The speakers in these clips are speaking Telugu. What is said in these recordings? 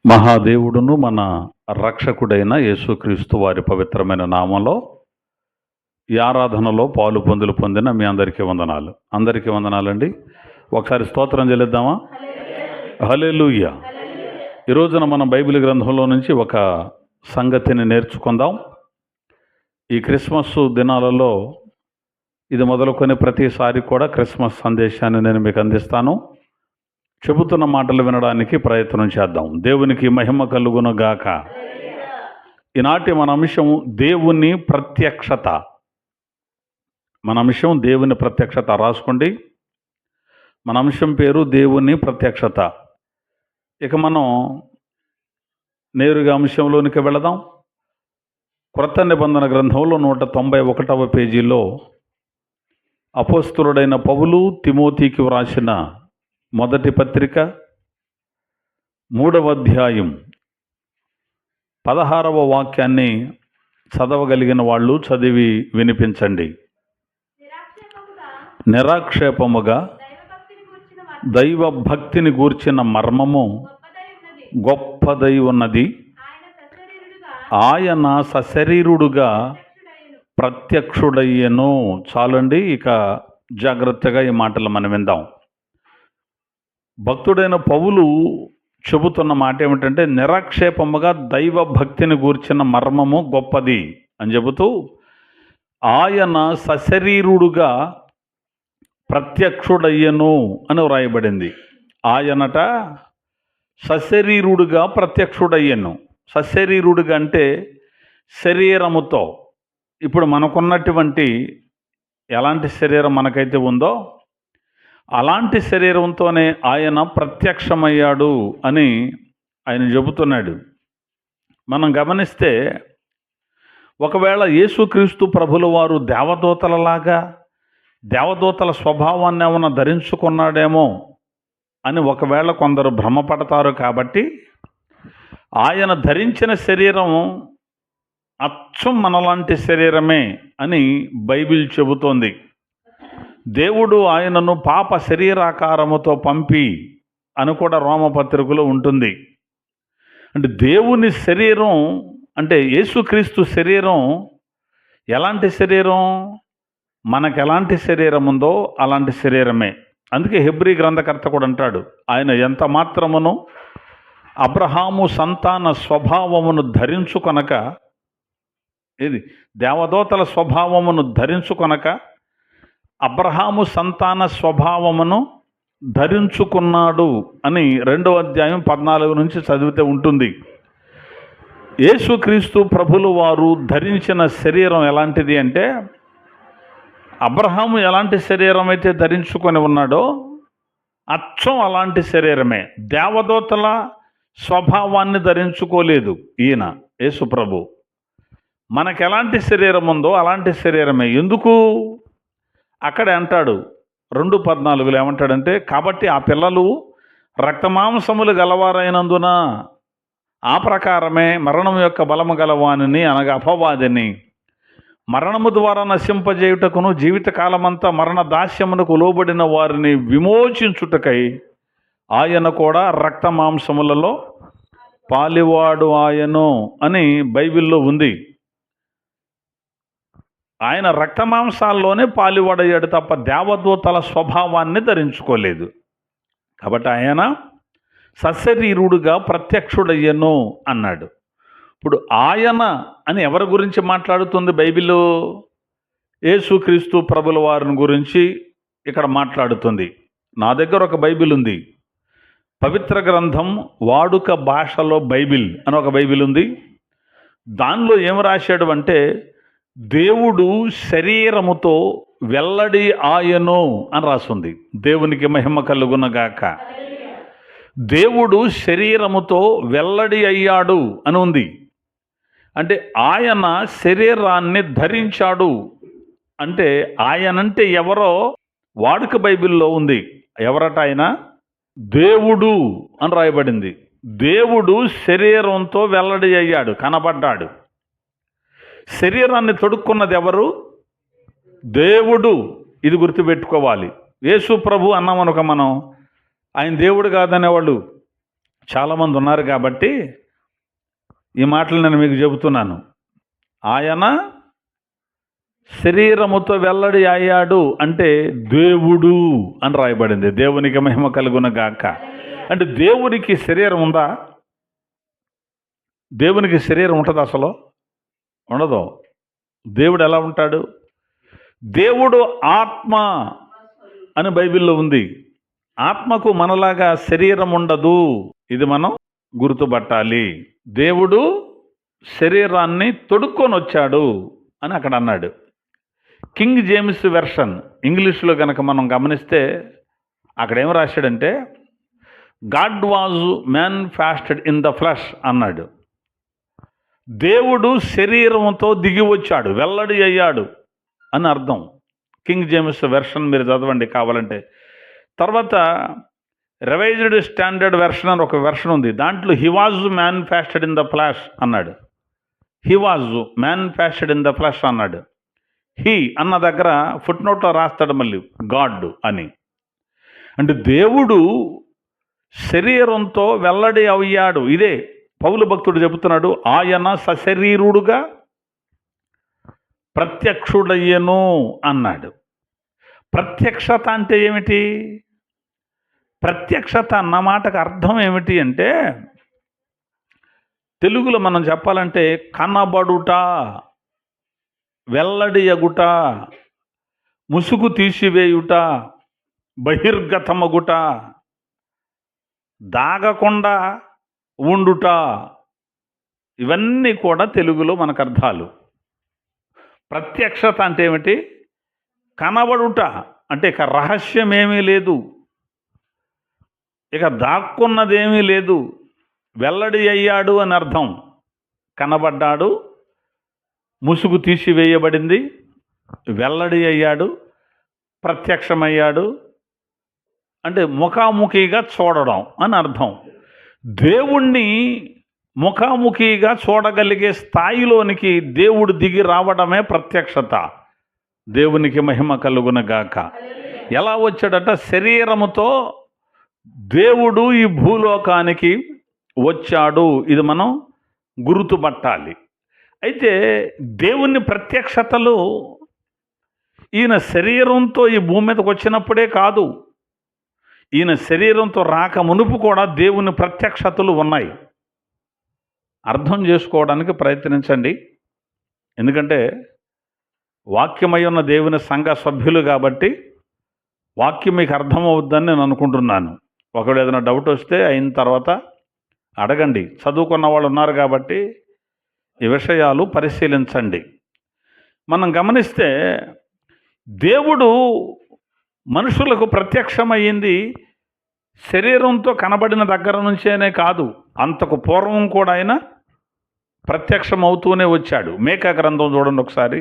మహాదేవుడును మన రక్షకుడైన యేసుక్రీస్తు వారి పవిత్రమైన నామంలో ఈ ఆరాధనలో పాలు పొందులు పొందిన మీ అందరికీ వందనాలు. అందరికీ వందనాలండి. ఒకసారి స్తోత్రం చెల్లిద్దామా? హల్లెలూయా. ఈ రోజున మనం బైబిల్ గ్రంథంలో నుంచి ఒక సంగతిని నేర్చుకుందాం. ఈ క్రిస్మస్ దినాలలో ఇది మొదలుకొని ప్రతిసారి కూడా క్రిస్మస్ సందేశాన్ని నేను మీకు అందిస్తాను. చెబుతున్న మాటలు వినడానికి ప్రయత్నం చేద్దాం. దేవునికి మహిమ కలుగును గాక. ఈనాటి మన అంశం దేవుని ప్రత్యక్షత. మన అంశం దేవుని ప్రత్యక్షత. రాసుకోండి. మన అంశం పేరు దేవుని ప్రత్యక్షత. ఇక మనం నేరుగా అంశంలోనికి వెళదాం. క్రొత్త నిబంధన గ్రంథంలో 191వ పేజీలో అపోస్తలుడైన పౌలు తిమోతికి వ్రాసిన మొదటి పత్రిక 3వ అధ్యాయం 16వ వాక్యాన్ని చదవగలిగిన వాళ్ళు చదివి వినిపించండి. నిరాక్షేపముగా దైవ భక్తిని గూర్చిన మర్మము గొప్పదై ఉన్నది. ఆయన సశరీరుడుగా ప్రత్యక్షుడయ్యను. చాలండి. ఇక జాగ్రత్తగా ఈ మాటలు మనం విందాం. భక్తుడైన పౌలు చెబుతున్న మాట ఏమిటంటే, నిరాక్షేపముగా దైవ భక్తిని గూర్చిన మర్మము గొప్పది అని చెబుతూ, ఆయన సశరీరుడుగా ప్రత్యక్షుడయ్యను అని వ్రాయబడింది. ఆయనట సశరీరుడుగా ప్రత్యక్షుడయ్యను. సశరీరుడుగా అంటే శరీరముతో. ఇప్పుడు మనకున్నటువంటి ఎలాంటి శరీరం మనకైతే ఉందో అలాంటి శరీరంతోనే ఆయన ప్రత్యక్షమయ్యాడు అని ఆయన చెబుతున్నాడు. మనం గమనిస్తే ఒకవేళ యేసుక్రీస్తు ప్రభుల వారు దేవదూతలలాగా దేవదూతల స్వభావాన్ని ఏమైనా ధరించుకున్నాడేమో అని ఒకవేళ కొందరు భ్రమపడతారు. కాబట్టి ఆయన ధరించిన శరీరం అచ్చం మనలాంటి శరీరమే అని బైబిల్ చెబుతోంది. దేవుడు ఆయనను పాప శరీరాకారముతో పంపి అని కూడా రోమపత్రికలో ఉంటుంది. అంటే దేవుని శరీరం అంటే యేసుక్రీస్తు శరీరం ఎలాంటి శరీరం? మనకు ఎలాంటి శరీరం ఉందో అలాంటి శరీరమే. అందుకే హెబ్రీ గ్రంథకర్త కూడా అంటాడు, ఆయన ఎంత మాత్రమును అబ్రహాము సంతాన స్వభావమును ధరించుకొనక, దేవదూతల స్వభావమును ధరించుకొనక అబ్రహాము సంతాన స్వభావమును ధరించుకున్నాడు అని 2వ అధ్యాయం 14 నుంచి చదివితే ఉంటుంది. యేసుక్రీస్తు ప్రభులు వారు ధరించిన శరీరం ఎలాంటిది అంటే, అబ్రహాము ఎలాంటి శరీరం అయితే ధరించుకొని ఉన్నాడో అచ్చం అలాంటి శరీరమే. దేవదూతల స్వభావాన్ని ధరించుకోలేదు ఈయన యేసు ప్రభు. మనకు ఎలాంటి శరీరం ఉందో అలాంటి శరీరమే. ఎందుకు? అక్కడే అంటాడు 2:14 ఏమంటాడంటే, కాబట్టి ఆ పిల్లలు రక్తమాంసములు గలవారైనందున ఆ ప్రకారమే మరణం యొక్క బలము గలవానిని అనగా అపవాదిని మరణము ద్వారా నశింపజేయుటకును జీవితకాలమంతా మరణ దాస్యమునకు లోబడిన వారిని విమోచించుటకై ఆయన కూడా రక్తమాంసములలో పాలివాడు ఆయను అని బైబిల్లో ఉంది. ఆయన రక్తమాంసాల్లోనే పాలివాడయ్యాడు తప్ప దేవదూతల స్వభావాన్ని ధరించుకోలేదు. కాబట్టి ఆయన సశరీరుడుగా ప్రత్యక్షుడయ్యను అన్నాడు. ఇప్పుడు ఆయన అని ఎవరి గురించి మాట్లాడుతుంది బైబిల్? యేసుక్రీస్తు ప్రభుల వారిని గురించి ఇక్కడ మాట్లాడుతుంది. నా దగ్గర ఒక బైబిల్ ఉంది. పవిత్ర గ్రంథం వాడుక భాషలో బైబిల్ అని ఒక బైబిల్ ఉంది. దానిలో ఏం రాశాడు అంటే, దేవుడు శరీరముతో వెల్లడి ఆయను అని రాస్తుంది. దేవునికి మహిమ కలుగునగాక. దేవుడు శరీరముతో వెల్లడి అయ్యాడు అని ఉంది. అంటే ఆయన శరీరాన్ని ధరించాడు. అంటే ఆయనంటే ఎవరో వాడుక బైబిల్లో ఉంది. ఎవరట ఆయన? దేవుడు అని రాయబడింది. దేవుడు శరీరంతో వెల్లడి అయ్యాడు, కనబడ్డాడు. శరీరాన్ని తొడుక్కున్నది ఎవరు? దేవుడు. ఇది గుర్తుపెట్టుకోవాలి. యేసు ప్రభు అన్నామనుక మనం ఆయన దేవుడు కాదనేవాళ్ళు చాలామంది ఉన్నారు కాబట్టి ఈ మాటలు నేను మీకు చెబుతున్నాను. ఆయన శరీరముతో వెల్లడి అయ్యాడు అంటే దేవుడు అని రాయబడింది. దేవునికి మహిమ కలుగును గాక. అంటే దేవునికి శరీరం ఉందా? దేవునికి శరీరం ఉంటుంది అసలు? ఉండదు. దేవుడు ఎలా ఉంటాడు? దేవుడు ఆత్మ అని బైబిల్లో ఉంది. ఆత్మకు మనలాగా శరీరం ఉండదు. ఇది మనం గుర్తుపట్టాలి. దేవుడు శరీరాన్ని తొడుక్కొని వచ్చాడు అని అక్కడ అన్నాడు. కింగ్ జేమ్స్ వెర్షన్ ఇంగ్లీష్లో కనుక మనం గమనిస్తే అక్కడ ఏం రాశాడంటే God was manifested in the flesh అన్నాడు. దేవుడు శరీరంతో దిగి వచ్చాడు, వెల్లడి అయ్యాడు అని అర్థం. కింగ్ జేమ్స్ వెర్షన్ మీరు చదవండి కావాలంటే. తర్వాత రివైజ్డ్ స్టాండర్డ్ వెర్షన్ అని ఒక వెర్షన్ ఉంది. దాంట్లో he was manifested in the flesh అన్నాడు. He was manifested in the flesh అన్నాడు. హీ అన్న దగ్గర ఫుట్ నోట్లో రాస్తాడు మళ్ళీ గాడ్ అని. అంటే దేవుడు శరీరంతో వెల్లడి అయ్యాడు. ఇదే పౌలు భక్తుడు చెబుతున్నాడు, ఆయన సశరీరుడుగా ప్రత్యక్షుడయ్యను అన్నాడు. ప్రత్యక్షత అంటే ఏమిటి? ప్రత్యక్షత అన్న మాటకు అర్థం ఏమిటి అంటే, తెలుగులో మనం చెప్పాలంటే కనబడుట, వెల్లడి అగుట, ముసుగు తీసివేయుట, బహిర్గతమగుట, దాగకుండా ఉండుట, ఇవన్నీ కూడా తెలుగులో మనకు అర్థాలు. ప్రత్యక్షత అంటే ఏమిటి? కనబడుట అంటే ఇక రహస్యమేమీ లేదు, ఇక దాక్కున్నదేమీ లేదు, వెల్లడి అయ్యాడు అని అర్థం. కనబడ్డాడు, ముసుగు తీసివేయబడింది, వెల్లడి అయ్యాడు, ప్రత్యక్షమయ్యాడు అంటే ముఖాముఖిగా చూడడం అని అర్థం. దేవుణ్ణి ముఖాముఖిగా చూడగలిగే స్థాయిలోనికి దేవుడు దిగి రావడమే ప్రత్యక్షత. దేవునికి మహిమ కలుగునగాక. ఎలా వచ్చాడట? శరీరముతో దేవుడు ఈ భూలోకానికి వచ్చాడు. ఇది మనం గుర్తుపట్టాలి. అయితే దేవుని ప్రత్యక్షతలు ఈయన శరీరంతో ఈ భూమి మీదకి వచ్చినప్పుడే కాదు, ఈయన శరీరంతో రాక మునుపు కూడా దేవుని ప్రత్యక్షతలు ఉన్నాయి. అర్థం చేసుకోవడానికి ప్రయత్నించండి. ఎందుకంటే వాక్యమై ఉన్న దేవుని సంఘ సభ్యులు కాబట్టి వాక్యం మీకు అర్థమవుద్దని నేను అనుకుంటున్నాను. ఒకవేళ ఏదైనా డౌట్ వస్తే అయిన తర్వాత అడగండి. చదువుకున్న వాళ్ళు ఉన్నారు కాబట్టి ఈ విషయాలు పరిశీలించండి. మనం గమనిస్తే దేవుడు మనుషులకు ప్రత్యక్షమయ్యింది శరీరంతో కనబడిన దగ్గర నుంచేనే కాదు, అంతకు పూర్వం కూడా ఆయన ప్రత్యక్షమవుతూనే వచ్చాడు. మేకా గ్రంథం చూడండి ఒకసారి.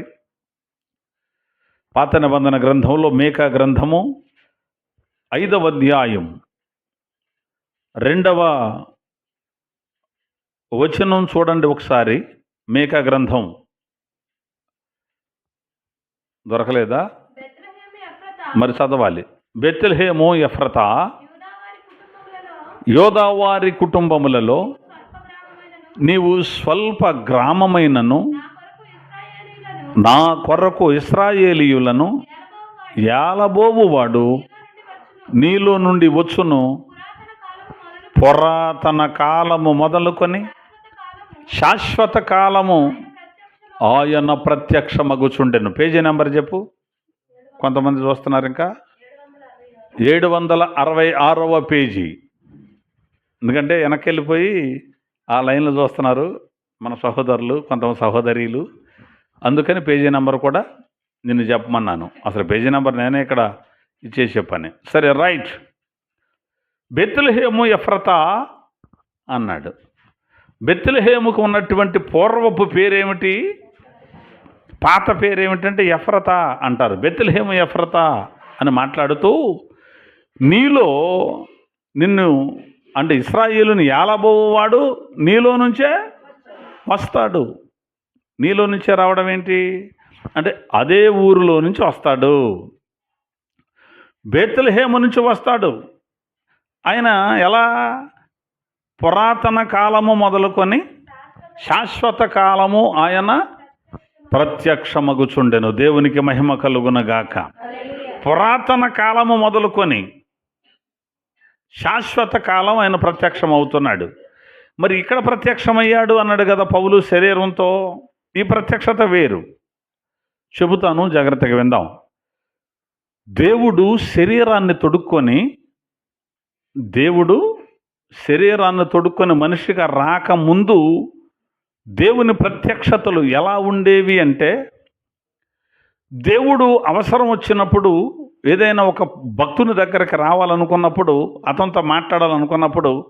పాత నిబంధన గ్రంథంలో మేకా గ్రంథము 5వ అధ్యాయం 2వ వచనం చూడండి ఒకసారి. మేకా గ్రంథం దొరకలేదా? మరి చదవాలి. బెత్లెహేము ఎఫ్రతా యోదావారి కుటుంబములలో నీవు స్వల్ప గ్రామమైనను నా కొరకు ఇశ్రాయేలీయులను ఏలబోవువాడు నీలో నుండి వచ్చును. పురాతన కాలము మొదలుకొని శాశ్వత కాలము ఆయన ప్రత్యక్షమగుచుండెను. పేజీ నెంబర్ చెప్పు. కొంతమంది చూస్తున్నారు. ఇంకా 766వ పేజీ. ఎందుకంటే వెనక్కి వెళ్ళిపోయి ఆ లైన్లో చూస్తున్నారు మన సహోదరులు, కొంతమంది సహోదరీలు. అందుకని పేజీ నెంబర్ కూడా నిన్ను చెప్పమన్నాను. అసలు పేజీ నెంబర్ నేనే ఇక్కడ ఇచ్చేసి చెప్పాను. సరే, రైట్. బెత్లెహేము ఎఫ్రతా అన్నాడు. బెత్లెహేముకు ఉన్నటువంటి పూర్వపు పేరేమిటి? పాత పేరేమిటంటే ఎఫ్రతా అంటారు. బెత్లెహేము ఎఫ్రతా అని మాట్లాడుతూ నీలో నిన్ను అంటే ఇశ్రాయేలుని ఏలబోవాడు నీలో నుంచే వస్తాడు. నీలో నుంచే రావడం ఏంటి అంటే అదే ఊరిలో నుంచి వస్తాడు, బెత్లెహేము నుంచి వస్తాడు. ఆయన ఎలా పురాతన కాలము మొదలుకొని శాశ్వత కాలము ఆయన ప్రత్యక్షమగుచుండెను. దేవునికి మహిమ కలుగునగాక. పురాతన కాలము మొదలుకొని శాశ్వత కాలం ఆయన ప్రత్యక్షం అవుతున్నాడు. మరి ఇక్కడ ప్రత్యక్షమయ్యాడు అన్నాడు కదా పౌలు శరీరంతో. ఈ ప్రత్యక్షత వేరు. చెబుతాను, జాగ్రత్తగా విందాం. దేవుడు శరీరాన్ని తొడుక్కొని మనిషిగా రాకముందు దేవుని ప్రత్యక్షతలు ఎలా ఉండేవి అంటే, దేవుడు అవసరం వచ్చినప్పుడు ఏదైనా ఒక భక్తుని దగ్గరికి రావాలనుకున్నప్పుడు, అతనితో మాట్లాడాలనుకున్నప్పుడు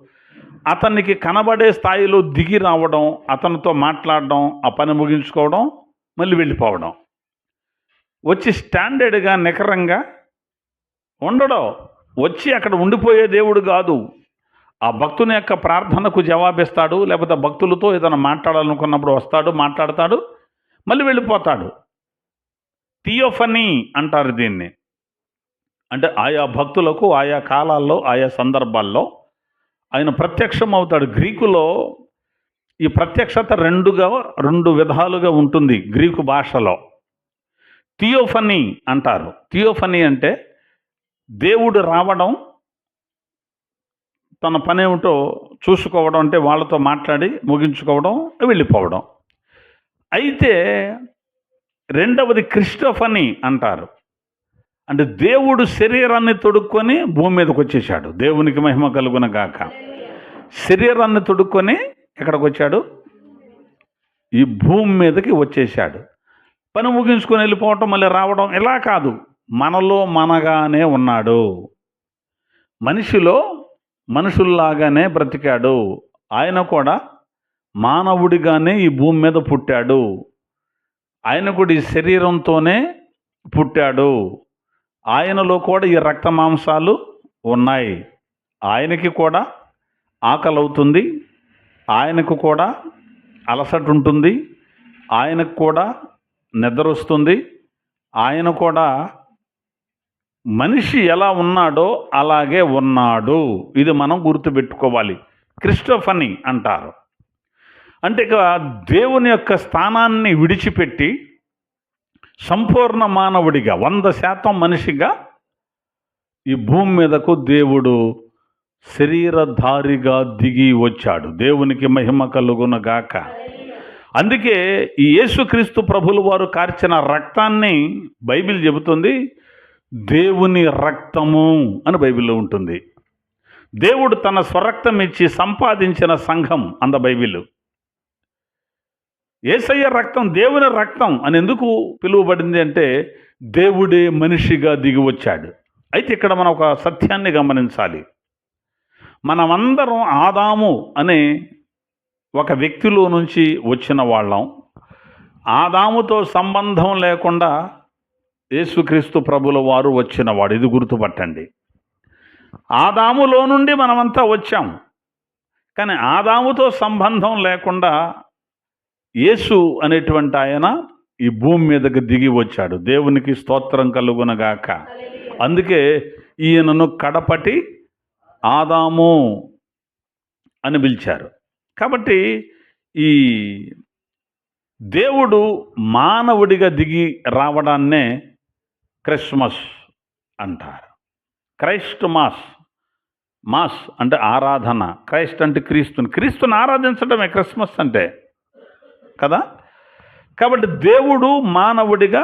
అతనికి కనబడే స్థాయిలో దిగి రావడం, అతనితో మాట్లాడడం, ఆ పని ముగించుకోవడం, మళ్ళీ వెళ్ళిపోవడం. వచ్చి స్టాండర్డ్గా నికరంగా ఉండడం, వచ్చి అక్కడ ఉండిపోయే దేవుడు కాదు. ఆ భక్తుని యొక్క ప్రార్థనకు జవాబిస్తాడు, లేకపోతే భక్తులతో ఏదైనా మాట్లాడాలనుకున్నప్పుడు వస్తాడు, మాట్లాడతాడు, మళ్ళీ వెళ్ళిపోతాడు. థియోఫనీ అంటారు దీన్ని. అంటే ఆయా భక్తులకు ఆయా కాలాల్లో ఆయా సందర్భాల్లో ఆయన ప్రత్యక్షం అవుతాడు. గ్రీకులో ఈ ప్రత్యక్షత రెండు విధాలుగా ఉంటుంది గ్రీకు భాషలో. థియోఫనీ అంటారు. థియోఫనీ అంటే దేవుడు రావడం, తన పనేమిటో చూసుకోవడం, అంటే వాళ్ళతో మాట్లాడి ముగించుకోవడం, వెళ్ళిపోవడం. అయితే రెండవది క్రిస్టోఫనీ అంటారు. అంటే దేవుడు శరీరాన్ని తొడుక్కొని భూమి మీదకి వచ్చేసాడు. దేవునికి మహిమ కలుగునగాక. శరీరాన్ని తొడుక్కొని ఎక్కడికి వచ్చాడు? ఈ భూమి మీదకి వచ్చేసాడు. పని ముగించుకొని వెళ్ళిపోవటం, మళ్ళీ రావడం ఇలా కాదు. మనలో మనగానే ఉన్నాడు. మనుషుల్లాగానే బ్రతికాడు. ఆయన కూడా మానవుడిగానే ఈ భూమి మీద పుట్టాడు. ఆయన కూడా ఈ శరీరంతోనే పుట్టాడు. ఆయనలో కూడా ఈ రక్త మాంసాలు ఉన్నాయి. ఆయనకి కూడా ఆకలి అవుతుంది, ఆయనకు కూడా అలసట ఉంటుంది, ఆయనకు కూడా నిద్ర వస్తుంది. ఆయన కూడా మనిషి ఎలా ఉన్నాడో అలాగే ఉన్నాడు. ఇది మనం గుర్తుపెట్టుకోవాలి. క్రిస్టోఫనీ అంటారు. అంటే ఇక దేవుని యొక్క స్థానాన్ని విడిచిపెట్టి సంపూర్ణ మానవుడిగా 100% మనిషిగా ఈ భూమి మీదకు దేవుడు శరీరధారిగా దిగి వచ్చాడు. దేవునికి మహిమ కలుగునగాక. అందుకే ఈ యేసుక్రీస్తు ప్రభులు వారు కార్చిన రక్తాన్ని బైబిల్ చెబుతుంది దేవుని రక్తము అని బైబిల్లో ఉంటుంది. దేవుడు తన స్వరక్తం ఇచ్చి సంపాదించిన సంఘం అంద బైబిల్. యేసయ్య రక్తం దేవుని రక్తం అని ఎందుకు పిలువబడింది అంటే, దేవుడే మనిషిగా దిగి వచ్చాడు. అయితే ఇక్కడ మనం ఒక సత్యాన్ని గమనించాలి. మనమందరం ఆదాము అనే ఒక వ్యక్తిలో నుంచి వచ్చిన వాళ్ళం. ఆదాముతో సంబంధం లేకుండా యేసుక్రీస్తు ప్రభుల వారు వచ్చినవాడు. ఇది గుర్తుపట్టండి. ఆదాములో నుండి మనమంతా వచ్చాం, కానీ ఆదాముతో సంబంధం లేకుండా యేసు అనేటువంటి ఆయన ఈ భూమి మీదకి దిగి వచ్చాడు. దేవునికి స్తోత్రం కలుగునగాక. అందుకే ఈయనను కడపటి ఆదాము అని పిలిచారు. కాబట్టి ఈ దేవుడు మానవుడిగా దిగి రావడాన్నే క్రిస్మస్ అంటారు. క్రైస్ట్ మాస్ అంటే ఆరాధన. క్రైస్ట్ అంటే క్రీస్తుని ఆరాధించడమే క్రిస్మస్ అంటే కదా. కాబట్టి దేవుడు మానవుడిగా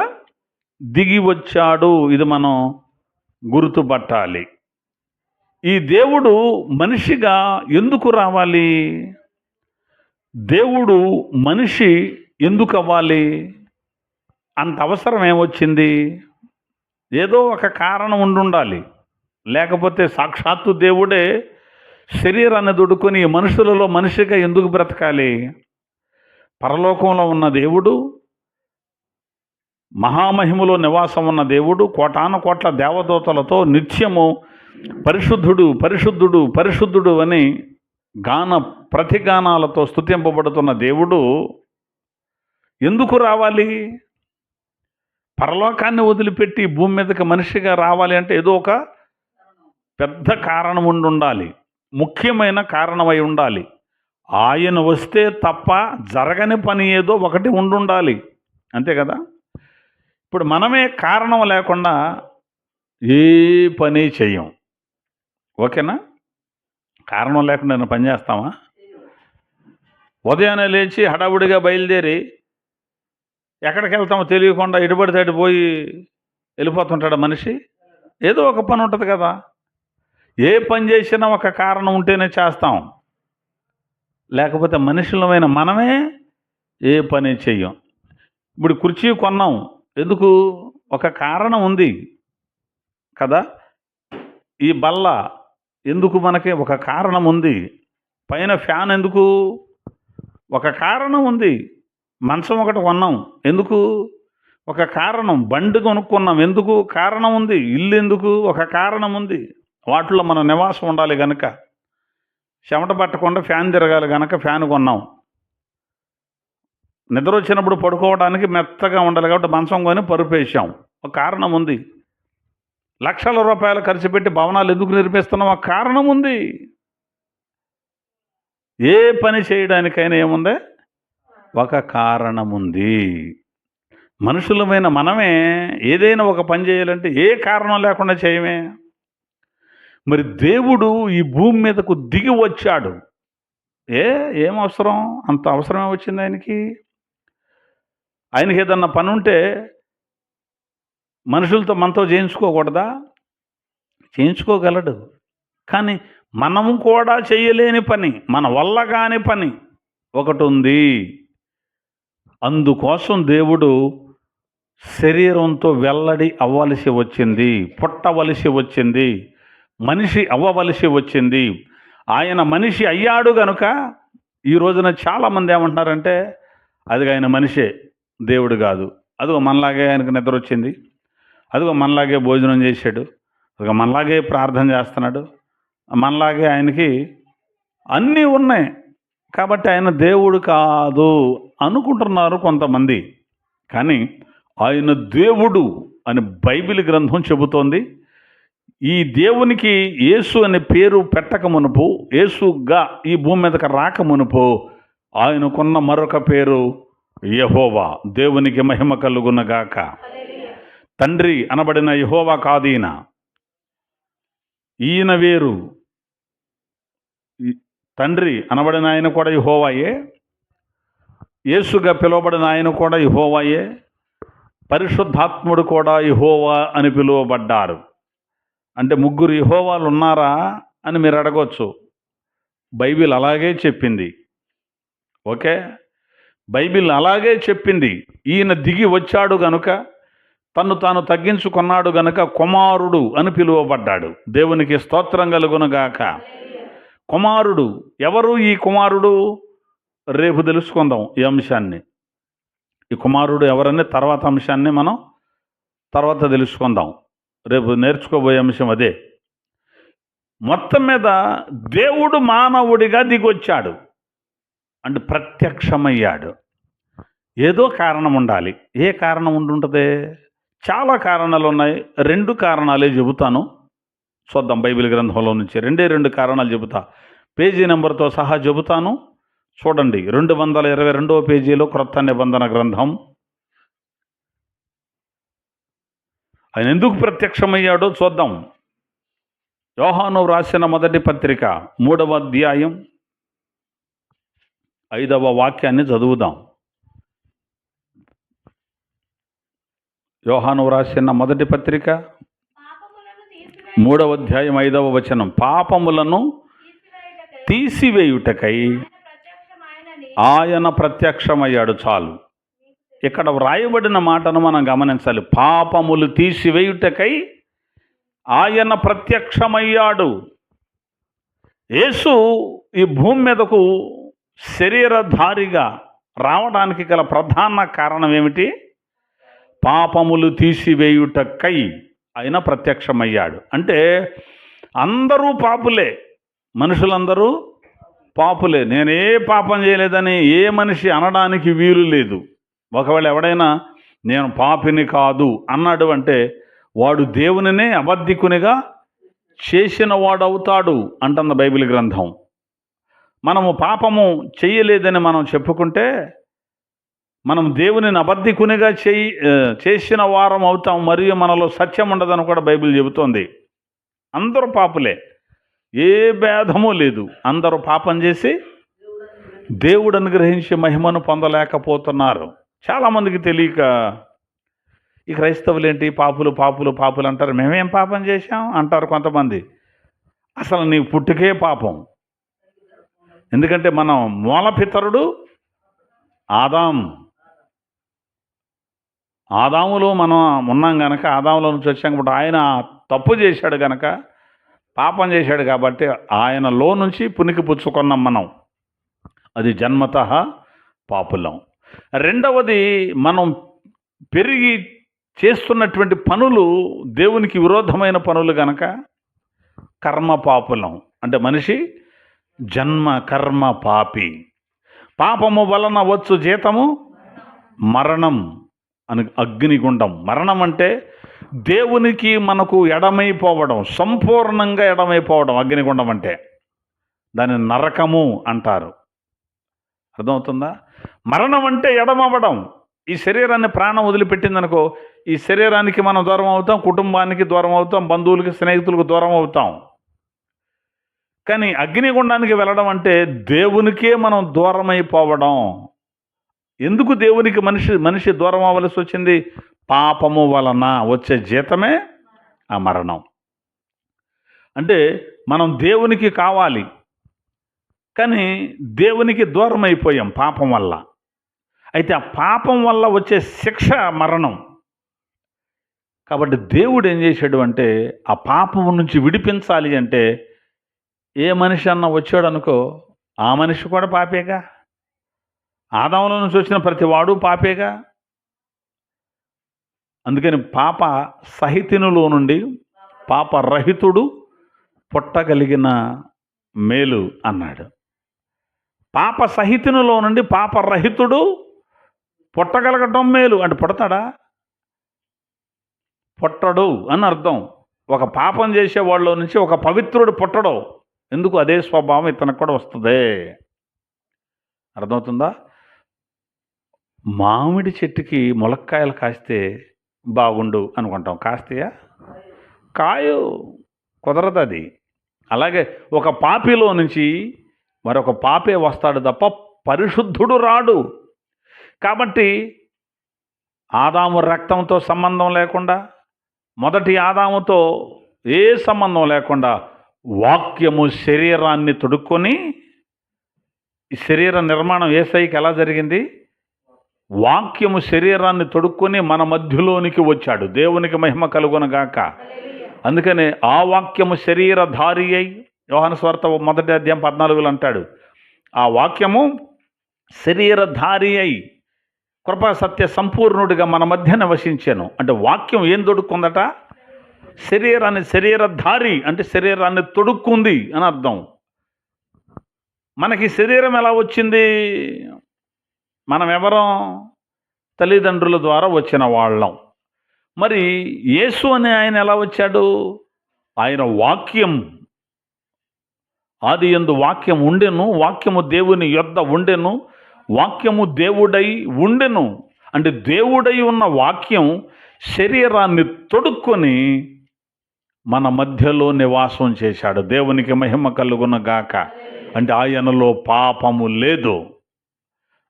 దిగి వచ్చాడు. ఇది మనం గుర్తుపట్టాలి. ఈ దేవుడు మనిషిగా ఎందుకు రావాలి? దేవుడు మనిషి ఎందుకు అవ్వాలి? అంత అవసరం ఏమొచ్చింది? ఏదో ఒక కారణం ఉండాలి. లేకపోతే సాక్షాత్తు దేవుడే శరీరాన్ని దొడుకొని మనుషులలో మనిషిగా ఎందుకు బ్రతకాలి? పరలోకంలో ఉన్న దేవుడు, మహామహిమలో నివాసం ఉన్న దేవుడు, కోటాను కోట్ల దేవదూతలతో నిత్యము పరిశుద్ధుడు పరిశుద్ధుడు పరిశుద్ధుడు అని ప్రతిగానాలతో స్తుతింపబడుతున్న దేవుడు ఎందుకు రావాలి? పరలోకాన్ని వదిలిపెట్టి భూమి మీదకి మనిషిగా రావాలి అంటే ఏదో ఒక పెద్ద కారణం ఉండాలి. ముఖ్యమైన కారణమై ఉండాలి. ఆయన వస్తే తప్ప జరగని పని ఏదో ఒకటి ఉండాలి, అంతే కదా. ఇప్పుడు మనమే కారణం లేకుండా ఏ పని చెయ్యం, ఓకేనా. కారణం లేకుండా నేను పని చేస్తామా? ఉదయాన్నే లేచి హడావుడిగా బయలుదేరి ఎక్కడికి వెళ్తామో తెలియకుండా ఇటుబడితే అటు పోయి వెళ్ళిపోతుంటాడు మనిషి. ఏదో ఒక పని ఉంటుంది కదా. ఏ పని చేసినా ఒక కారణం ఉంటేనే చేస్తాం, లేకపోతే మనుషులమైన మనమే ఏ పని చెయ్యం. ఇప్పుడు కుర్చీ కొన్నాం, ఎందుకు? ఒక కారణం ఉంది కదా. ఈ బల్ల ఎందుకు? మనకి ఒక కారణం ఉంది. పైన ఫ్యాన్ ఎందుకు? ఒక కారణం ఉంది. మంచం ఒకటి కొన్నాం, ఎందుకు? ఒక కారణం. బండి కొనుక్కున్నాం, ఎందుకు? కారణం ఉంది. ఇల్లు ఎందుకు? ఒక కారణం ఉంది. వాటిలో మన నివాసం ఉండాలి కనుక, చెమట పట్టకుండా ఫ్యాన్ తిరగాలి కనుక ఫ్యాన్ కొన్నాం. నిద్ర వచ్చినప్పుడు పడుకోవడానికి మెత్తగా ఉండాలి కాబట్టి మంచం కొని పరుపు వేసాం, ఒక కారణం ఉంది. లక్షల రూపాయలు ఖర్చు పెట్టి భవనాలు ఎందుకు నిర్మిస్తున్నాం? ఒక కారణం ఉంది. ఏ పని చేయడానికైనా ఏముంది? ఒక కారణం ఉంది. మనుషులమైన మనమే ఏదైనా ఒక పని చేయాలంటే ఏ కారణం లేకుండా చేయమే. మరి దేవుడు ఈ భూమి మీదకు దిగి వచ్చాడు. ఏం అవసరం? అంత అవసరమే వచ్చింది ఆయనకి. ఆయనకి ఏదన్నా పని ఉంటే మనుషులతో మనతో చేయించుకోకూడదా? చేయించుకోగలడు. కానీ మనము కూడా చేయలేని పని, మన వల్ల కాని పని ఒకటి ఉంది. అందుకోసం దేవుడు శరీరంతో వెల్లడి అవ్వవలసి వచ్చింది, పుట్టవలసి వచ్చింది, మనిషి అవ్వవలసి వచ్చింది. ఆయన మనిషి అయ్యాడు గనుక ఈ రోజున చాలామంది ఏమంటున్నారంటే అది ఆయన మనిషే, దేవుడు కాదు. అదిగో మనలాగే ఆయనకు నిద్ర వచ్చింది, అదిగో మనలాగే భోజనం చేశాడు, అదిగో మనలాగే ప్రార్థన చేస్తున్నాడు, మనలాగే ఆయనకి అన్నీ ఉన్నాయి కాబట్టి ఆయన దేవుడు కాదు అనుకుంటున్నారు కొంతమంది. కానీ ఆయన దేవుడు అని బైబిల్ గ్రంథం చెబుతోంది. ఈ దేవునికి యేసు అనే పేరు పెట్టక మునుపు, యేసుగా ఈ భూమి మీదకి రాక మునుపు ఆయనకున్న మరొక పేరు యెహోవా. దేవునికి మహిమ కలుగునగాక. తండ్రి అనబడిన యెహోవా కాదు ఈయన. ఈయన వేరు. తండ్రి అనబడిన ఆయన కూడా యెహోవాయే, యేసుగా పిలువబడిన ఆయన కూడా యెహోవాయే, పరిశుద్ధాత్ముడు కూడా యెహోవా అని పిలువబడ్డారు. అంటే ముగ్గురు యెహోవాలు ఉన్నారా అని మీరు అడగవచ్చు. బైబిల్ అలాగే చెప్పింది, ఓకే. బైబిల్ అలాగే చెప్పింది. ఈయన దిగి వచ్చాడు గనుక, తను తాను తగ్గించుకున్నాడు గనుక కుమారుడు అని పిలువబడ్డాడు. దేవునికి స్తోత్రం కలుగునుగాక. కుమారుడు ఎవరు? ఈ కుమారుడు రేపు తెలుసుకుందాం ఈ అంశాన్ని. ఈ కుమారుడు ఎవరని తర్వాత అంశాన్ని మనం తర్వాత తెలుసుకుందాం. రేపు నేర్చుకోబోయే అంశం అదే. మొత్తం మీద దేవుడు మానవుడిగా దిగొచ్చాడు అంటే ప్రత్యక్షమయ్యాడు. ఏదో కారణం ఉండాలి. ఏ కారణం ఉండుంటుంది? చాలా కారణాలు ఉన్నాయి. 2 కారణాలే చెబుతాను, చూద్దాం. బైబిల్ గ్రంథంలో నుంచి 2 కారణాలు చెబుతా, పేజీ నెంబర్తో సహా చెబుతాను. చూడండి, 222వ పేజీలో క్రొత్త నిబంధన గ్రంథం. ఆయన ఎందుకు ప్రత్యక్షమయ్యాడో చూద్దాం. యోహాను రాసిన మొదటి పత్రిక 3వ అధ్యాయం 5వ వాక్యాన్ని చదువుదాం. యోహాను రాసిన మొదటి పత్రిక 3వ అధ్యాయం 5వ వచనం. పాపములను తీసివేయుటకై ఆయన ప్రత్యక్షమయ్యాడు. చాలు, ఇక్కడ వ్రాయబడిన మాటను మనం గమనించాలి. పాపములు తీసివేయుటకై ఆయన ప్రత్యక్షమయ్యాడు. యేసు ఈ భూమి మీదకు శరీరధారిగా రావడానికి గల ప్రధాన కారణం ఏమిటి? పాపములు తీసివేయుటకై ఆయన ప్రత్యక్షమయ్యాడు. అంటే అందరూ పాపులే, మనుషులందరూ పాపులే. నేనే పాపం చేయలేదని ఏ మనిషి అనడానికి వీలు లేదు. ఒకవేళ ఎవడైనా నేను పాపిని కాదు అన్నాడు అంటే వాడు దేవునినే అబద్ధికునిగా చేసిన వాడవుతాడు అంటుంది బైబిల్ గ్రంథం. మనము పాపము చెయ్యలేదని మనం చెప్పుకుంటే మనం దేవునిని అబద్ధికునిగా చేసిన వారం అవుతాం, మరియు మనలో సత్యం ఉండదని కూడా బైబిల్ చెబుతోంది. అందరూ పాపులే, ఏ భేదము లేదు. అందరూ పాపం చేసి దేవుడు అనుగ్రహించి మహిమను పొందలేకపోతున్నారు. చాలామందికి తెలియక ఈ క్రైస్తవులు ఏంటి పాపులు పాపులు పాపులు అంటారు. మేమేం పాపం చేశాం అంటారు కొంతమంది. అసలు నీ పుట్టుకే పాపం. ఎందుకంటే మనం మూలపితరుడు ఆదాములో మనం ఉన్నాం గనక, ఆదాములో నుంచి వచ్చాం కాబట్టి ఆయన తప్పు చేశాడు గనక, పాపం చేశాడు కాబట్టి ఆయనలో నుంచి పునికి పుచ్చుకున్నాం మనం. అది జన్మతః పాపులం. రెండవది, మనం పెరిగి చేస్తున్నటువంటి పనులు దేవునికి విరోధమైన పనులు గనక కర్మ పాపులం. అంటే మనిషి జన్మ కర్మ పాపి. పాపము వలన వచ్చు జీతము మరణం అని అగ్నిగుండం. మరణం అంటే దేవునికి మనకు ఎడమైపోవడం, సంపూర్ణంగా ఎడమైపోవడం. అగ్నిగుండం అంటే దాన్ని నరకము అంటారు. అర్థమవుతుందా? మరణం అంటే ఎడమవ్వడం. ఈ శరీరాన్ని ప్రాణం వదిలిపెట్టిందనుకో, ఈ శరీరానికి మనం దూరం అవుతాం, కుటుంబానికి దూరం అవుతాం, బంధువులకి స్నేహితులకు దూరం అవుతాం. కానీ అగ్నిగుండానికి వెళ్ళడం అంటే దేవునికే మనం దూరం అయిపోవడం. ఎందుకు దేవునికి మనిషి దూరం అవ్వవలసి వచ్చింది? పాపము వలన వచ్చే జీతమే ఆ మరణం. అంటే మనం దేవునికి కావాలి, కానీ దేవునికి దూరం అయిపోయాం పాపం వల్ల. అయితే ఆ పాపం వల్ల వచ్చే శిక్ష మరణం. కాబట్టి దేవుడు ఏం చేశాడు అంటే, ఆ పాపం నుంచి విడిపించాలి అంటే, ఏ మనిషి అన్న వచ్చాడు అనుకో, ఆ మనిషి కూడా పాపేగా. ఆదాములో నుంచి వచ్చిన ప్రతి వాడు పాపేగా. అందుకని పాప సహితునిలో నుండి పాపరహితుడు పుట్టగలిగిన మేలు అన్నాడు. పాప సహితునిలో నుండి పాపరహితుడు పుట్టగలగటం మేలు. అంటే పుడతాడా? పుట్టడు అని అర్థం. ఒక పాపం చేసేవాళ్ళలో నుంచి ఒక పవిత్రుడు పుట్టడు. ఎందుకు? అదే స్వభావం ఇతనికి కూడా వస్తుంది. అర్థమవుతుందా? మామిడి చెట్టుకి ములక్కాయలు కాస్తే బాగుండు అనుకుంటాం. కాస్తయా? కాయు, కుదరదు అది. అలాగే ఒక పాపిలో నుంచి మరొక పాపే వస్తాడు తప్ప పరిశుద్ధుడు రాడు. కాబట్టి ఆదాము రక్తంతో సంబంధం లేకుండా, మొదటి ఆదాముతో ఏ సంబంధం లేకుండా వాక్యము శరీరాన్ని తొడుక్కొని, ఈ శరీర నిర్మాణం యేసయ్యకి ఎలా జరిగింది? వాక్యము శరీరాన్ని తొడుక్కొని మన మధ్యలోనికి వచ్చాడు. దేవునికి మహిమ కలుగునగాక. అందుకనే ఆ వాక్యము శరీరధారి అయి, యోహాను సువార్త 1వ అధ్యాయం 14 అంటాడు, ఆ వాక్యము శరీరధారి అయి కృపా సత్య సంపూర్ణుడిగా మన మధ్య నివసించాను. అంటే వాక్యం ఏం తొడుక్కుందట? శరీరాన్ని. శరీరధారి అంటే శరీరాన్ని తొడుక్కుంది అని అర్థం. మనకి శరీరం ఎలా వచ్చింది? మనం ఎవరం? తల్లిదండ్రుల ద్వారా వచ్చిన వాళ్ళం. మరి యేసు అనే ఆయన ఎలా వచ్చాడు? ఆయన వాక్యం. ఆది యందు వాక్యం ఉండెను, వాక్యము దేవుని యొద్ద ఉండెను, వాక్యము దేవుడై ఉండెను. అంటే దేవుడై ఉన్న వాక్యం శరీరాన్ని తొడుక్కొని మన మధ్యలో నివాసం చేశాడు. దేవునికి మహిమ కలుగునగాక. అంటే ఆయనలో పాపము లేదు.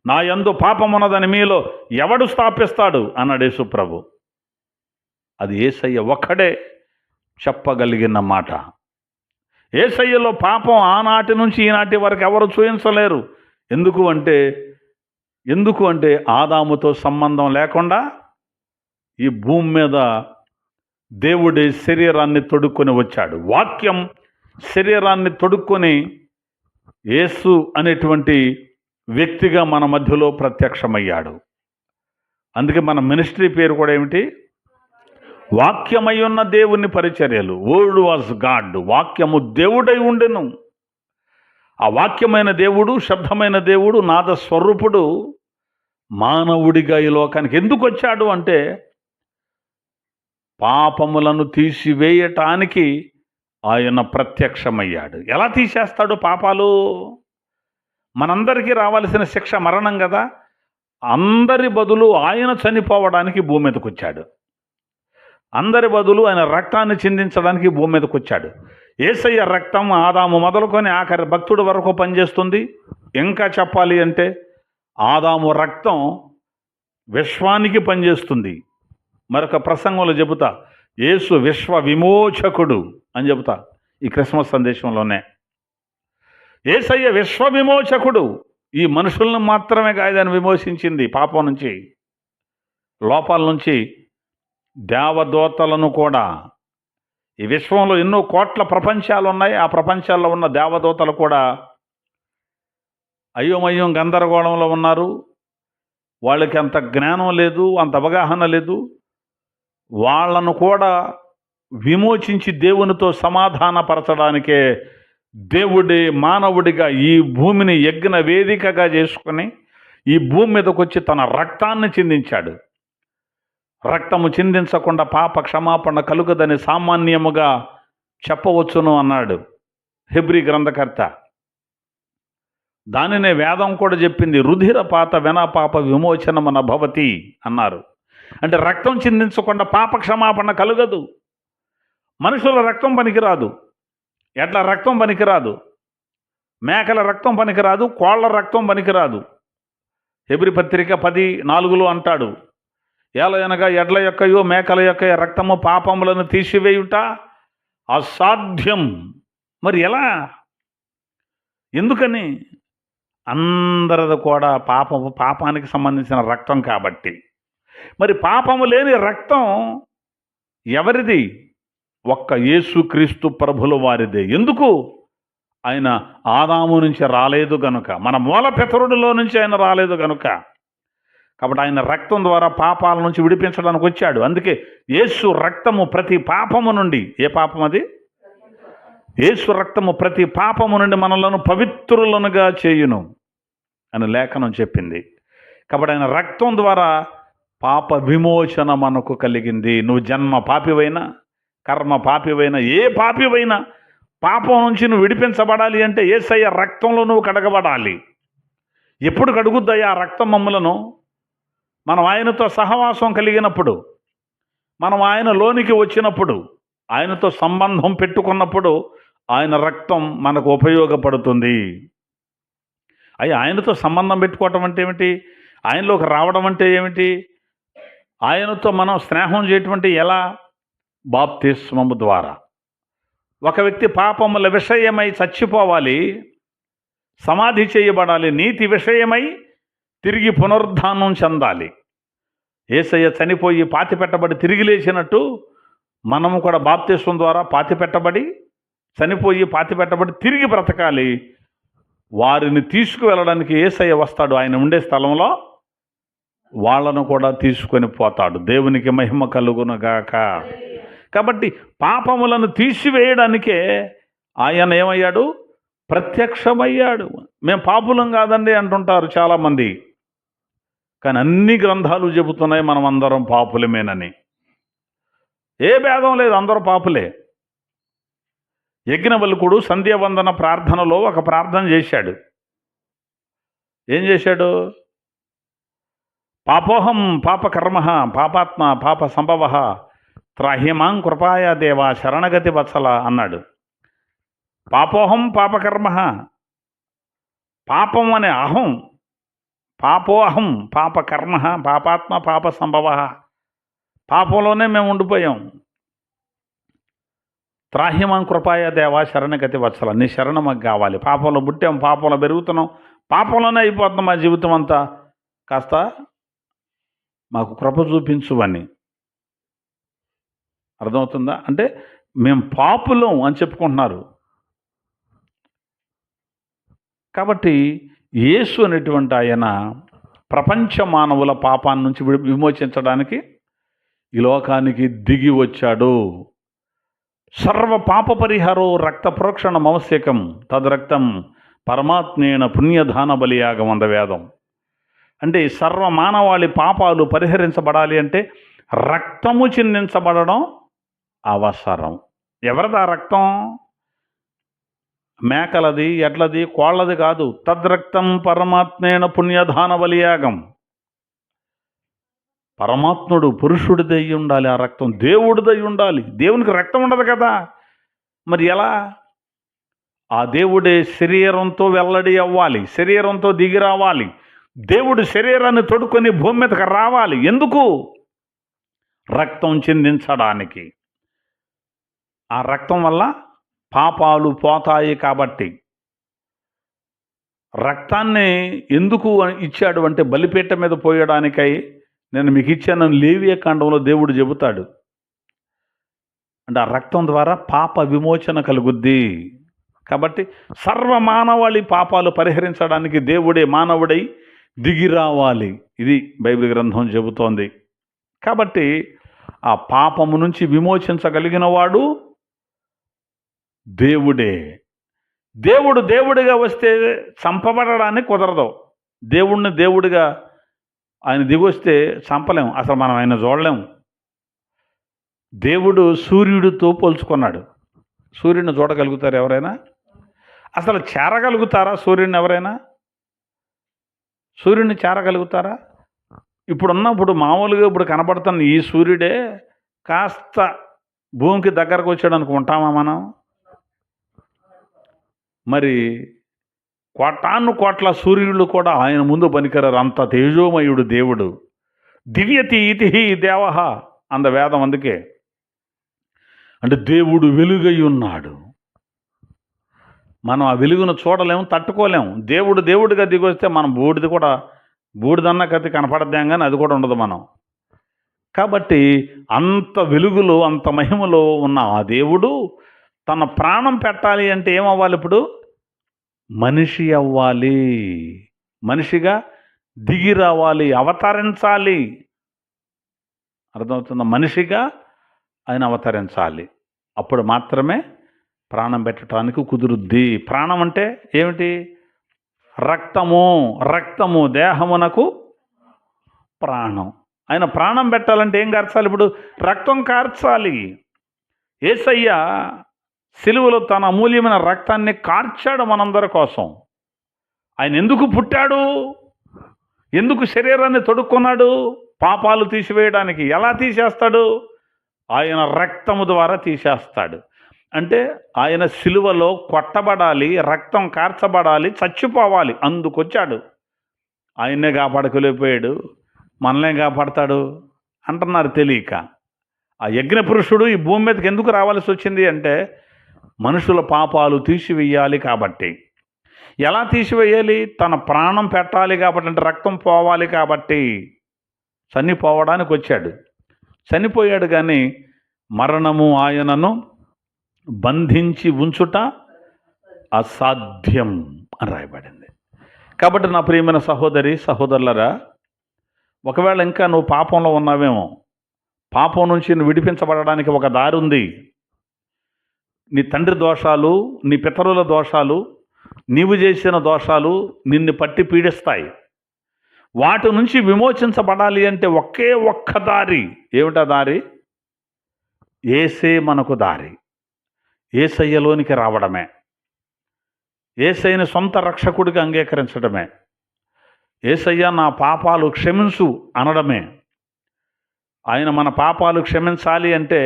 నా యందు పాపమున్నదని మీలో ఎవడు స్థాపిస్తాడు అన్నాడు యేసు ప్రభు. అది యేసయ్య ఒక్కడే చెప్పగలిగిన మాట. యేసయ్యలో పాపం ఆనాటి నుంచి ఈనాటి వరకు ఎవరు చూపించలేరు. ఎందుకు అంటే ఆదాముతో సంబంధం లేకుండా ఈ భూమి మీద దేవుడి శరీరాన్ని తొడుక్కొని వచ్చాడు. వాక్యం శరీరాన్ని తొడుక్కొని యేసు అనేటువంటి వ్యక్తిగా మన మధ్యలో ప్రత్యక్షమయ్యాడు. అందుకే మన మినిస్ట్రీ పేరు కూడా ఏమిటి? వాక్యమై ఉన్న దేవుని పరిచర్యలు. Word was God. వాక్యము దేవుడై ఉండెను. ఆ వాక్యమైన దేవుడు, శబ్దమైన దేవుడు, నాద స్వరూపుడు మానవుడిగా ఈ లోకానికి ఎందుకు వచ్చాడు అంటే, పాపములను తీసివేయటానికి ఆయన ప్రత్యక్షమయ్యాడు. ఎలా తీసేస్తాడు పాపాలు? మనందరికీ రావాల్సిన శిక్ష మరణం కదా. అందరి బదులు ఆయన చనిపోవడానికి భూమి మీదకి వచ్చాడు. అందరి బదులు ఆయన రక్తాన్ని చిందించడానికి భూమి మీదకి వచ్చాడు. యేసయ్య రక్తం ఆదాము మొదలుకొని ఆఖరి భక్తుడి వరకు పనిచేస్తుంది. ఇంకా చెప్పాలి అంటే ఆదాము రక్తం విశ్వానికి పనిచేస్తుంది. మరొక ప్రసంగంలో చెబుతా, యేసు విశ్వ విమోచకుడు అని చెబుతా ఈ క్రిస్మస్ సందేశంలోనే. యేసయ్య విశ్వ విమోచకుడు. ఈ మనుషులను మాత్రమే ఆయన విమోచించింది పాపం నుంచి, లోపాల నుంచి. దేవదూతలను కూడా, ఈ విశ్వంలో ఎన్నో కోట్ల ప్రపంచాలు ఉన్నాయి. ఆ ప్రపంచాల్లో ఉన్న దేవదూతలు కూడా అయోమయం గందరగోళంలో ఉన్నారు. వాళ్ళకి అంత జ్ఞానం లేదు, అంత అవగాహన లేదు. వాళ్ళను కూడా విమోచించి దేవునితో సమాధానపరచడానికే దేవుడే మానవుడిగా ఈ భూమిని యజ్ఞ వేదికగా చేసుకుని ఈ భూమి మీదకి వచ్చి తన రక్తాన్ని చిందించాడు. రక్తము చిందించకుండా పాప క్షమాపణ కలుగదని సామాన్యముగా చెప్పవచ్చును అన్నాడు హెబ్రీ గ్రంథకర్త. దానినే వేదం కూడా చెప్పింది, రుధిరపాత వినాపాప విమోచనమన భవతి అన్నారు. అంటే రక్తం చిందించకుండా పాప క్షమాపణ కలుగదు. మనుషుల రక్తం పనికిరాదు, ఎడ్ల రక్తం పనికిరాదు, మేకల రక్తం పనికిరాదు, కోళ్ల రక్తం పనికిరాదు. హెబ్రీ పత్రిక 10:4 అంటాడు, ఏలయనగా ఎడ్ల యొక్కయో మేకల యొక్క రక్తము పాపములను తీసివేయుట అసాధ్యం. మరి ఎలా? ఎందుకని? అందరిది కూడా పాపానికి సంబంధించిన రక్తం కాబట్టి. మరి పాపము లేని రక్తం ఎవరిది? ఒక్క యేసుక్రీస్తు ప్రభుల వారిదే. ఎందుకు? ఆయన ఆదాము నుంచి రాలేదు గనుక, మన మూల పితరుడిలో నుంచి ఆయన రాలేదు గనుక. కాబట్టి ఆయన రక్తం ద్వారా పాపాల నుంచి విడిపించడానికి వచ్చాడు. అందుకే యేసు రక్తము ప్రతి పాపము నుండి, ఏ పాపం అది? యేసు రక్తము ప్రతి పాపము నుండి మనలను పవిత్రులనుగా చేయును అని లేఖనం చెప్పింది. కాబట్టి ఆయన రక్తం ద్వారా పాప విమోచన మనకు కలిగింది. నువ్వు జన్మ పాపివైనా, కర్మ పాపివైనా, ఏ పాపివైనా పాపం నుంచి నువ్వు విడిపించబడాలి అంటే యేసయ్య రక్తంలో నువ్వు కడగబడాలి. ఎప్పుడు కడుగుద్దయ్యా ఆ రక్తం మమ్ములను? మనం ఆయనతో సహవాసం కలిగినప్పుడు, మనం ఆయన లోనికి వచ్చినప్పుడు, ఆయనతో సంబంధం పెట్టుకున్నప్పుడు ఆయన రక్తం మనకు ఉపయోగపడుతుంది. ఆయనతో సంబంధం పెట్టుకోవటం అంటే ఏమిటి? ఆయనలోకి రావడం అంటే ఏమిటి? ఆయనతో మనం స్నేహం చేయటం ఎలా? బాప్తిస్మము ద్వారా. ఒక వ్యక్తి పాపముల విషయమై చచ్చిపోవాలి, సమాధి చేయబడాలి, నీతి విషయమై తిరిగి పునరుద్ధానం చెందాలి. యేసయ్య చనిపోయి పాతిపెట్టబడి తిరిగి లేచినట్టు మనము కూడా బాప్తిస్మం ద్వారా పాతిపెట్టబడి, చనిపోయి పాతిపెట్టబడి తిరిగి బ్రతకాలి. వారిని తీసుకువెళ్ళడానికి యేసయ్య వస్తాడు. ఆయన ఉండే స్థలంలో వాళ్ళను కూడా తీసుకొని పోతాడు. దేవునికి మహిమ కలుగునుగాక. కాబట్టి పాపములను తీసివేయడానికే ఆయన ఏమయ్యాడు? ప్రత్యక్షమయ్యాడు. మేము పాపులం కాదండి అంటుంటారు చాలామంది, కానీ అన్ని గ్రంథాలు చెబుతున్నాయి మనం అందరం పాపులమేనని. ఏ భేదం లేదు, అందరూ పాపులే. యజ్ఞవల్కుడు సంధ్యావందన ప్రార్థనలో ఒక ప్రార్థన చేశాడు. ఏం చేశాడు? పాపోహం పాపకర్మ పాపాత్మ పాప సంభవ త్రాహిమాం కృపాయా దేవా శరణగతి వత్సల అన్నాడు. పాపోహం పాపకర్మ, పాపం అనే అహం, పాపోహం పాపకర్మ పాపాత్మ పాప సంభవ, పాపంలోనే మేము ఉండిపోయాం. త్రాహిమాం కృపాయా దేవా శరణగతి వత్సల, నీ శరణ మాకు కావాలి. పాపంలో పుట్టాం, పాపంలో పెరుగుతున్నాం, పాపంలోనే అయిపోతున్నాం మా జీవితం అంతా. కాస్త మాకు కృప చూపించు అని. అర్థమవుతుందా? అంటే మేము పాపులం అని చెప్పుకుంటున్నారు. కాబట్టి యేసు అనేటువంటి ఆయన ప్రపంచ మానవుల పాపాన్ని నుంచి విమోచించడానికి ఈ లోకానికి దిగి వచ్చాడు. సర్వ పాప పరిహారో రక్త ప్రోక్షణ మవశ్యకం తద్రక్తం పరమాత్మేన పుణ్యదాన బలియాగం అంద వేదం. అంటే సర్వ మానవాళి పాపాలు పరిహరించబడాలి అంటే రక్తము చిందించబడడం అవసరం. ఎవరిది ఆ రక్తం? మేకలది, ఎడ్లది, కోళ్ళది కాదు. తద్రక్తం పరమాత్మేన పుణ్యదాన బలియాగం. పరమాత్ముడు పురుషుడిదై ఉండాలి ఆ రక్తం, దేవుడిదై ఉండాలి. దేవునికి రక్తం ఉండదు కదా, మరి ఎలా? ఆ దేవుడే శరీరంతో వెల్లడి అవ్వాలి, శరీరంతో దిగి రావాలి. దేవుడు శరీరాన్ని తొడుక్కొని భూమి మీదకి రావాలి. ఎందుకు? రక్తం చిందించడానికి. ఆ రక్తం వల్ల పాపాలు పోతాయి కాబట్టి. రక్తాన్ని ఎందుకు ఇచ్చాడు అంటే బలిపీఠ మీద పోయడానికై నేను మీకు ఇచ్చానని లేవియా కాండంలో దేవుడు చెబుతాడు. అంటే ఆ రక్తం ద్వారా పాప విమోచన కలుగుద్ది. కాబట్టి సర్వమానవాళి పాపాలు పరిహరించడానికి దేవుడే మానవుడై దిగి రావాలి. ఇది బైబిల్ గ్రంథం చెబుతోంది. కాబట్టి ఆ పాపము నుంచి విమోచించగలిగిన వాడు దేవుడే. దేవుడు దేవుడిగా వస్తే చంపబడడానికి కుదరదు. దేవుణ్ణి దేవుడిగా ఆయన దిగొస్తే చంపలేము, అసలు మనం ఆయన చూడలేము. దేవుడు సూర్యుడితో పోల్చుకున్నాడు. సూర్యుడిని చూడగలుగుతారు ఎవరైనా? అసలు చేరగలుగుతారా సూర్యుడిని ఎవరైనా? సూర్యుడిని చేరగలుగుతారా? ఇప్పుడు మామూలుగా ఇప్పుడు కనబడుతున్న ఈ సూర్యుడే కాస్త భూమికి దగ్గరకు వచ్చాడు అనుకుంటామా మనం? మరి కోటాను కోట్ల సూర్యులు కూడా ఆయన ముందు పనికిరారు, అంత తేజోమయుడు దేవుడు. దివ్యతి ఇతి దేవహ అంద వేదం. అందుకే అంటే దేవుడు వెలుగై ఉన్నాడు. మనం ఆ వెలుగును చూడలేము, తట్టుకోలేము. దేవుడు దేవుడిగా దిగొస్తే మనం బూడిదన్న కత్తి కనపడద్దాం, కానీ అది కూడా ఉండదు మనం. కాబట్టి అంత వెలుగులో అంత మహిమలో ఉన్న ఆ దేవుడు తన ప్రాణం పెట్టాలి అంటే ఏమవ్వాలి? ఇప్పుడు మనిషి అవ్వాలి, మనిషిగా దిగి రావాలి, అవతరించాలి. అర్థమవుతుందా? మనిషిగా ఆయన అవతరించాలి. అప్పుడు మాత్రమే ప్రాణం పెట్టడానికి కుదురుద్ది. ప్రాణం అంటే ఏమిటి? రక్తము. రక్తము దేహమునకు ప్రాణం. ఆయన ప్రాణం పెట్టాలంటే ఏం కార్చాలి? ఇప్పుడు రక్తం కార్చాలి. యేసయ్య సిలువలో తన అమూల్యమైన రక్తాన్ని కార్చాడు మనందరి కోసం. ఆయన ఎందుకు పుట్టాడు? ఎందుకు శరీరాన్ని తొడుక్కున్నాడు? పాపాలు తీసివేయడానికి. ఎలా తీసేస్తాడు? ఆయన రక్తము ద్వారా తీసేస్తాడు. అంటే ఆయన సిలువలో కొట్టబడాలి, రక్తం కార్చబడాలి, చచ్చిపోవాలి, అందుకొచ్చాడు. ఆయన్నే కాపాడుకోలేకపోయాడు, మనల్నే కాపాడతాడు అంటున్నారు తెలియక. ఆ యజ్ఞ పురుషుడు ఈ భూమి మీదకి ఎందుకు రావాల్సి వచ్చింది అంటే మనుషుల పాపాలు తీసివేయాలి కాబట్టి. ఎలా తీసివేయాలి? తన ప్రాణం పెట్టాలి కాబట్టి, అంటే రక్తం పోవాలి కాబట్టి చనిపోవడానికి వచ్చాడు. చనిపోయాడు, కానీ మరణము ఆయనను బంధించి ఉంచుట అసాధ్యం అని రాయబడింది. కాబట్టి నా ప్రియమైన సహోదరి సహోదరులరా, ఒకవేళ ఇంకా నువ్వు పాపంలో ఉన్నావేమో, పాపం నుంచి నువ్వు విడిపించబడడానికి ఒక దారి ఉంది. నీ తండ్రి దోషాలు, నీ పితరుల దోషాలు, నీవు చేసిన దోషాలు నిన్ను పట్టి పీడిస్తాయి. వాటి నుంచి విమోచించబడాలి అంటే ఒకే ఒక్క దారి. ఏమిటా దారి? యేసే మనకు దారి. యేసయ్యలోనికి రావడమే, యేసయ్యని సొంత రక్షకుడిగా అంగీకరించడమే, యేసయ్య నా పాపాలు క్షమించు అనడమే. ఆయన మన పాపాలు క్షమించాలి అంటే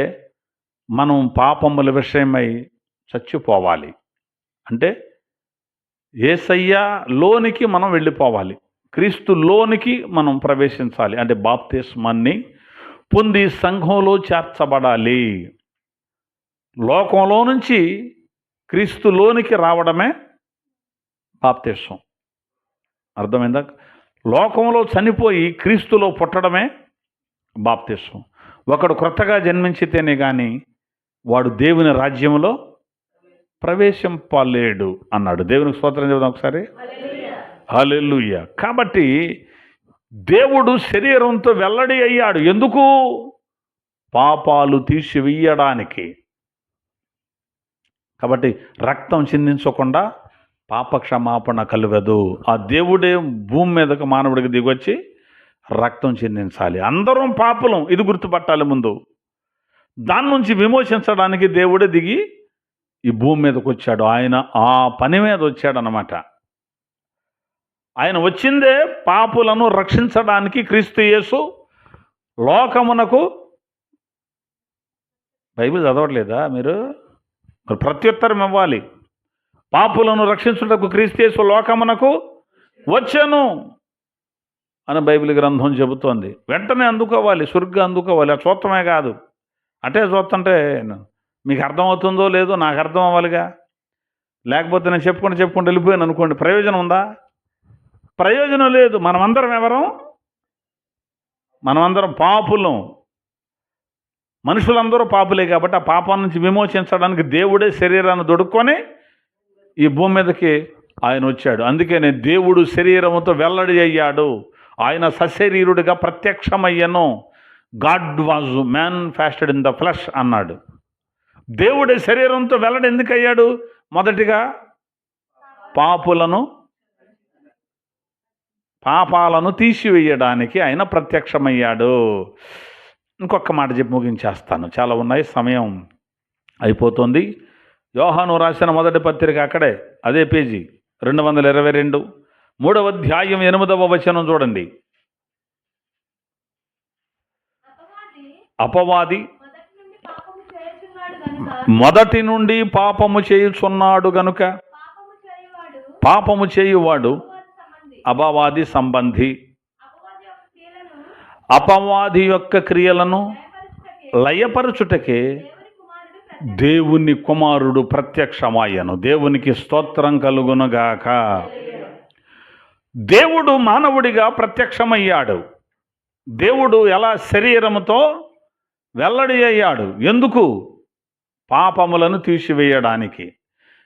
మనం పాపముల విషయమై చచ్చిపోవాలి. అంటే యేసయ్యలోనికి మనం వెళ్ళిపోవాలి, క్రీస్తులోనికి మనం ప్రవేశించాలి. అంటే బాప్తిస్మాన్ని పొంది సంఘంలో చేర్చబడాలి. లోకంలో నుంచి క్రీస్తులోనికి రావడమే బాప్తిస్మం. అర్థమైందా? లోకంలో చనిపోయి క్రీస్తులో పుట్టడమే బాప్తిస్మం. ఒకడు క్రొత్తగా జన్మించితేనే కానీ వాడు దేవుని రాజ్యంలో ప్రవేశింపలేడు అన్నాడు. దేవునికి స్తోత్రం చెబుదాం ఒకసారి. హల్లెలూయా. కాబట్టి దేవుడు శరీరంతో వెల్లడి అయ్యాడు. ఎందుకు? పాపాలు తీసివేయడానికి. కాబట్టి రక్తం చిందించకుండా పాప క్షమాపణ కలగదు. ఆ దేవుడే భూమి మీదకు మానవుడికి దిగొచ్చి రక్తం చిందించాలి. అందరం పాపలం, ఇది గుర్తుపట్టాలి ముందు. దాని నుంచి విమోచించడానికి దేవుడే దిగి ఈ భూమి మీదకి వచ్చాడు. ఆయన ఆ పని మీద వచ్చాడనమాట. ఆయన వచ్చిందే పాపులను రక్షించడానికి. క్రీస్తు యేసు లోకమునకు, బైబిల్ చదవట్లేదా మీరు? మరి ప్రత్యుత్తరం ఇవ్వాలి. పాపులను రక్షించుటకు క్రీస్తు యేసు లోకమునకు వచ్చాను అని బైబిల్ గ్రంథం చెబుతోంది. వెంటనే అందుకోవాలి, సురుగ్గా అందుకోవాలి. ఆ చూత్తమే కాదు, అంటే చూస్తుంటే మీకు అర్థమవుతుందో లేదో నాకు అర్థం అవ్వాలిగా. లేకపోతే నేను చెప్పుకుంటూ వెళ్ళిపోయాను అనుకోండి, ప్రయోజనం ఉందా? ప్రయోజనం లేదు. మనమందరం ఎవరం? మనమందరం పాపులం. మనుషులందరూ పాపులే. కాబట్టి ఆ పాపం నుంచి విమోచించడానికి దేవుడే శరీరాన్ని దొడుక్కొని ఈ భూమి మీదకి ఆయన వచ్చాడు. అందుకనే దేవుడు శరీరముతో వెల్లడి అయ్యాడు. ఆయన సశరీరుడిగా ప్రత్యక్షమయ్యను. God was manifested in the flesh అన్నాడు. దేవుడి శరీరంతో వెల్లడి ఎందుకు అయ్యాడు? మొదటిగా పాపాలను తీసివేయడానికి ఆయన ప్రత్యక్షమయ్యాడు. ఇంకొక మాట చెప్పి ముగించేస్తాను, చాలా ఉన్నాయి, సమయం అయిపోతుంది. యోహాను రాసిన మొదటి పత్రిక, అక్కడే అదే పేజీ 222, 3వ అధ్యాయం 8వ వచనం చూడండి. అపవాది మొదటి నుండి పాపము చేయుచున్నాడు గనుక పాపము చేయువాడు అపవాది సంబంధి. అపవాది యొక్క క్రియలను లయపరచుటకే దేవుని కుమారుడు ప్రత్యక్షమాయను. దేవునికి స్తోత్రం కలుగునుగాక. దేవుడు మానవుడిగా ప్రత్యక్షమయ్యాడు. దేవుడు ఎలా? శరీరముతో వెల్లడి అయ్యాడు. ఎందుకు? పాపములను తీసివేయడానికి.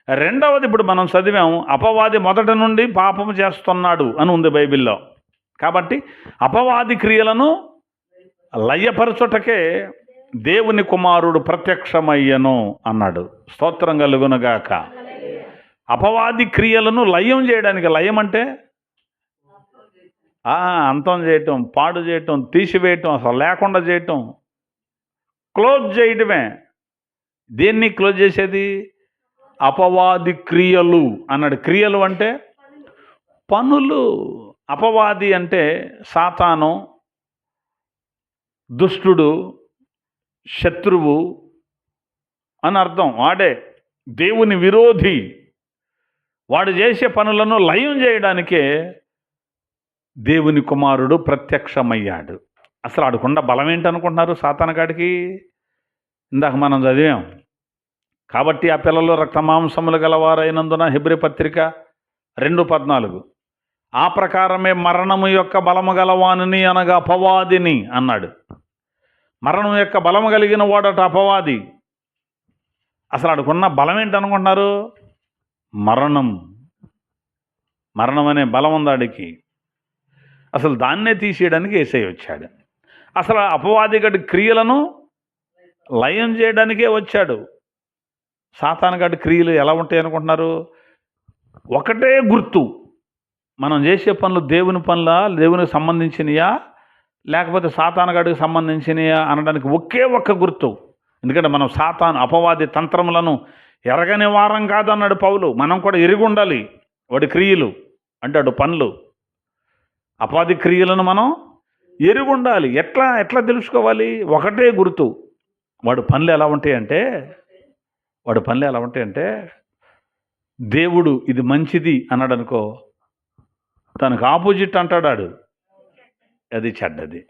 రెండవది, ఇప్పుడు మనం చదివాం, అపవాది మొదటి నుండి పాపము చేస్తున్నాడు అని ఉంది బైబిల్లో. కాబట్టి అపవాది క్రియలను లయపరచుటకే దేవుని కుమారుడు ప్రత్యక్షమయ్యను అన్నాడు. స్తోత్రం కలుగునుగాక. అపవాది క్రియలను లయం చేయడానికి. లయం అంటే అంతం చేయటం, పాడు చేయటం, తీసివేయటం, అసలు లేకుండా చేయటం, క్లోజ్ చేయటమే. దేన్ని క్లోజ్ చేసేది? అపవాది క్రియలు అన్నాడు. క్రియలు అంటే పనులు. అపవాది అంటే సాతాను, దుష్టుడు, శత్రువు అని అర్థం. వాడే దేవుని విరోధి. వాడు చేసే పనులను లయం చేయడానికే దేవుని కుమారుడు ప్రత్యక్షమయ్యాడు. అసలు ఆడుకున్న బలం ఏంటనుకుంటున్నారు సాతానుగాడికి? ఇందాక మనం చదివాం. కాబట్టి ఆ పిల్లలు రక్తమాంసములు గలవారైనందున, హెబ్రీ పత్రిక 2:14, ఆ ప్రకారమే మరణము యొక్క బలము గలవానిని, అనగా అపవాదిని అన్నాడు. మరణం యొక్క బలము కలిగిన వాడట అపవాది. అసలు ఆడుకున్న బలం ఏంటనుకుంటున్నారు? మరణం అనే బలం ఉంది ఆడికి. అసలు దాన్నే తీసేయడానికి యేసయ్య వచ్చాడు. అసలు అపవాది గడి క్రియలను లయం చేయడానికే వచ్చాడు. సాతాను గడి క్రియలు ఎలా ఉంటాయి అనుకుంటున్నారు? ఒకటే గుర్తు. మనం చేసే పనులు దేవుని పనులా, దేవునికి సంబంధించినయా, లేకపోతే సాతాను గడికి సంబంధించినయా అనడానికి ఒకే ఒక్క గుర్తు. ఎందుకంటే మనం అపవాది తంత్రములను ఎరగని వారం కాదన్నాడు పౌలు. మనం కూడా ఎరిగి ఉండాలి వాడి క్రియలు, అంటే వాడు పనులు. అపవాది క్రియలను మనం ఎరిగి ఉండాలి. ఎట్లా తెలుసుకోవాలి? ఒకటే గుర్తు. వాడు పనులు ఎలా ఉంటాయంటే దేవుడు ఇది మంచిది అన్నాడు అనుకో, తనకు ఆపోజిట్ అంటాడాడు, అది చెడ్డది.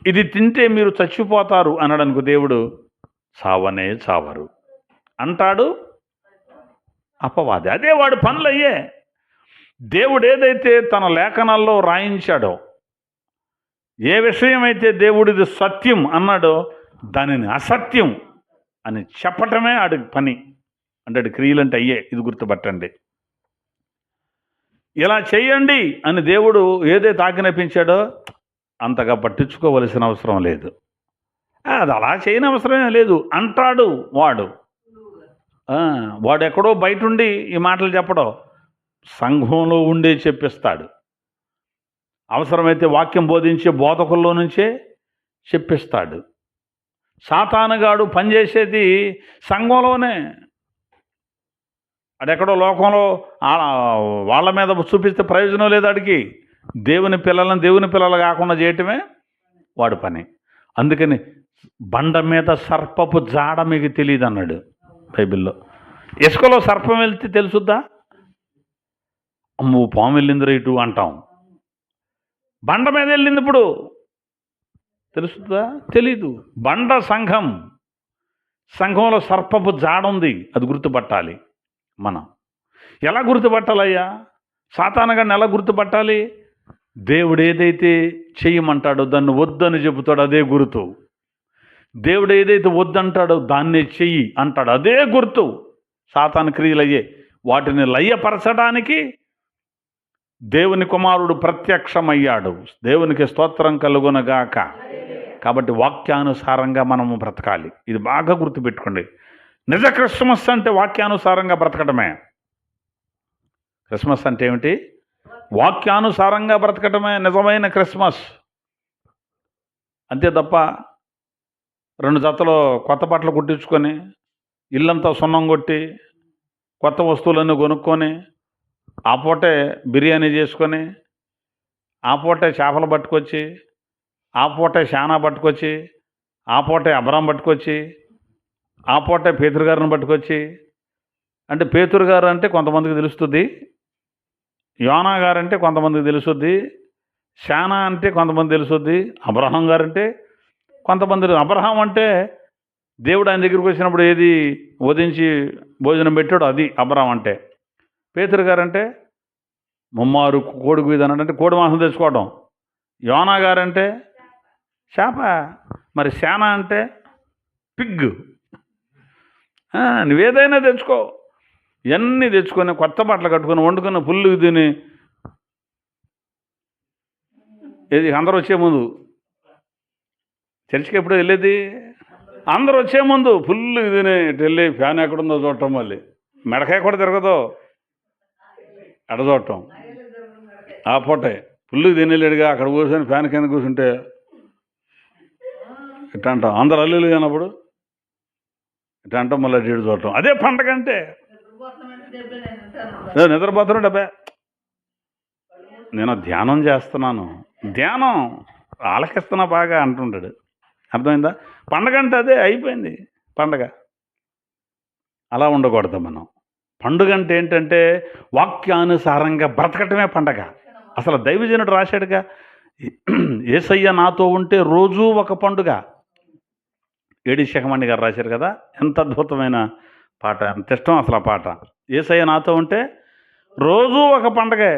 ఇది తింటే మీరు చచ్చిపోతారు అన్నాడు అనుకో, దేవుడు చావనే చావరు అంటాడు అపవాది. అదే వాడు పనులు అయ్యే. దేవుడు ఏదైతే తన లేఖనాల్లో రాయించాడో, ఏ విషయమైతే దేవుడిది సత్యం అన్నాడో, దానిని అసత్యం అని చెప్పటమే ఆడి పని. అంటే క్రియలు అంటే అయ్యే. ఇది గుర్తుపట్టండి. ఇలా చేయండి అని దేవుడు ఏదైతే ఆజ్ఞాపించాడో అంతగా పట్టించుకోవలసిన అవసరం లేదు. అది అలా చేయని అవసరమే లేదు అంటాడు వాడు. వాడు ఎక్కడో బయట ఉండి ఈ మాటలు చెప్పడం, సంఘంలో ఉండే చెప్పిస్తాడు. అవసరమైతే వాక్యం బోధించే బోధకుల్లో నుంచే చెప్పిస్తాడు. సాతానుగాడు పనిచేసేది సంఘంలోనే. అదెక్కడో లోకంలో వాళ్ళ మీద చూపిస్తే ప్రయోజనం లేదు. అడిగి దేవుని పిల్లలను దేవుని పిల్లలు కాకుండా చేయటమే వాడి పని. అందుకని బండ మీద సర్పపు జాడ మీకు తెలియదు అన్నాడు బైబిల్లో. ఇసుకలో సర్పం వెళ్తే తెలుసుద్దా? అమ్మో పాము వెళ్ళిందిరా ఇటు అంటాం. బండ మీద వెళ్ళింది ఇప్పుడు తెలుసుద్దా? తెలీదు. బండ సంఘంలో సర్పపు జాడ ఉంది, అది గుర్తుపట్టాలి. మనం ఎలా గుర్తుపట్టాలయ్యా? సాతానుగాడిని ఎలా గుర్తుపట్టాలి? దేవుడు ఏదైతే చెయ్యమంటాడో దాన్ని వద్దని చెబుతాడు, అదే గుర్తు. దేవుడు ఏదైతే వద్దంటాడో దాన్నే చెయ్యి అంటాడు, అదే గుర్తు. సాతాను క్రియలయ్యే. వాటిని లయపరచడానికి దేవుని కుమారుడు ప్రత్యక్షమయ్యాడు. దేవునికి స్తోత్రం కలుగునగాక. కాబట్టి వాక్యానుసారంగా మనము బ్రతకాలి. ఇది బాగా గుర్తుపెట్టుకోండి. నిజ క్రిస్మస్ అంటే వాక్యానుసారంగా బ్రతకటమే. క్రిస్మస్ అంటే ఏమిటి? వాక్యానుసారంగా బ్రతకటమే నిజమైన క్రిస్మస్. అంతే తప్ప 2 జతలు కొత్త బట్టలు కుట్టించుకొని, ఇల్లంతా సున్నం కొట్టి, కొత్త వస్తువులన్నీ కొనుక్కొని, ఆ పూటే బిర్యానీ చేసుకొని, ఆ పూటే చేపలు పట్టుకొచ్చి, ఆ పూటే శానా పట్టుకొచ్చి, ఆ పూటే అబ్రాం పట్టుకొచ్చి, ఆ పూటే పేతురు గారిని పట్టుకొచ్చి. అంటే పేతురు గారు అంటే కొంతమందికి తెలుస్తుంది, యోనా గారంటే కొంతమందికి తెలుస్తుంది, శానా అంటే కొంతమంది తెలుస్తుంది, అబ్రహాం గారంటే కొంతమంది. అబ్రహాం అంటే దేవుడు ఆయన దగ్గరికి వచ్చినప్పుడు ఏది వధించి భోజనం పెట్టాడు, అది అబ్రహాం అంటే. పేతురు గారంటే ముమ్మారు కోడి గుయ్యదనంటే కోడి మాంసం తెచ్చుకోవడం. యోనా గారంటే చేప. మరి శానా అంటే పిగ్. నువ్వేదైనా తెచ్చుకో, ఇవన్నీ తెచ్చుకొని కొత్త బట్టలు కట్టుకొని వండుకున్న పుల్లు తిని, ఏది అందరూ వచ్చే ముందు, చర్చికి ఎప్పుడు వెళ్ళేది అందరూ వచ్చే ముందు ఫుల్లు తిని వెళ్ళి ఫ్యాన్ ఎక్కడుందో చూడటం, మళ్ళీ మెడకాయ కూడా తిరగదు ఎడ చూడటం. ఆ పూటే ఫుల్లు తినేలేడుగా అక్కడ కూర్చొని ఫ్యాన్ కింద కూర్చుంటే ఇట్లా అంటాం. అందరు అల్లులు కానప్పుడు ఇట్లా అంటాం, మళ్ళీ అటు చూడటం. అదే పండగ అంటే. నిద్రపోతున్నాడు డబ్బే, నేను ధ్యానం చేస్తున్నాను, ధ్యానం ఆలకిస్తున్నా బాగా అంటుంటాడు. అర్థమైందా? పండగ అంటే అదే అయిపోయింది పండగ. అలా ఉండకూడదు మనం. పండుగ అంటే ఏంటంటే వాక్యానుసారంగా బ్రతకటమే పండగ. అసలు దైవజనుడు రాశాడుగా, యేసయ్య నాతో ఉంటే రోజూ ఒక పండుగ. ఏడి శేఖమణి గారు రాశారు కదా, ఎంత అద్భుతమైన పాట, ఎంత ఇష్టం అసలు ఆ పాట. యేసయ్య నాతో ఉంటే రోజూ ఒక పండగే,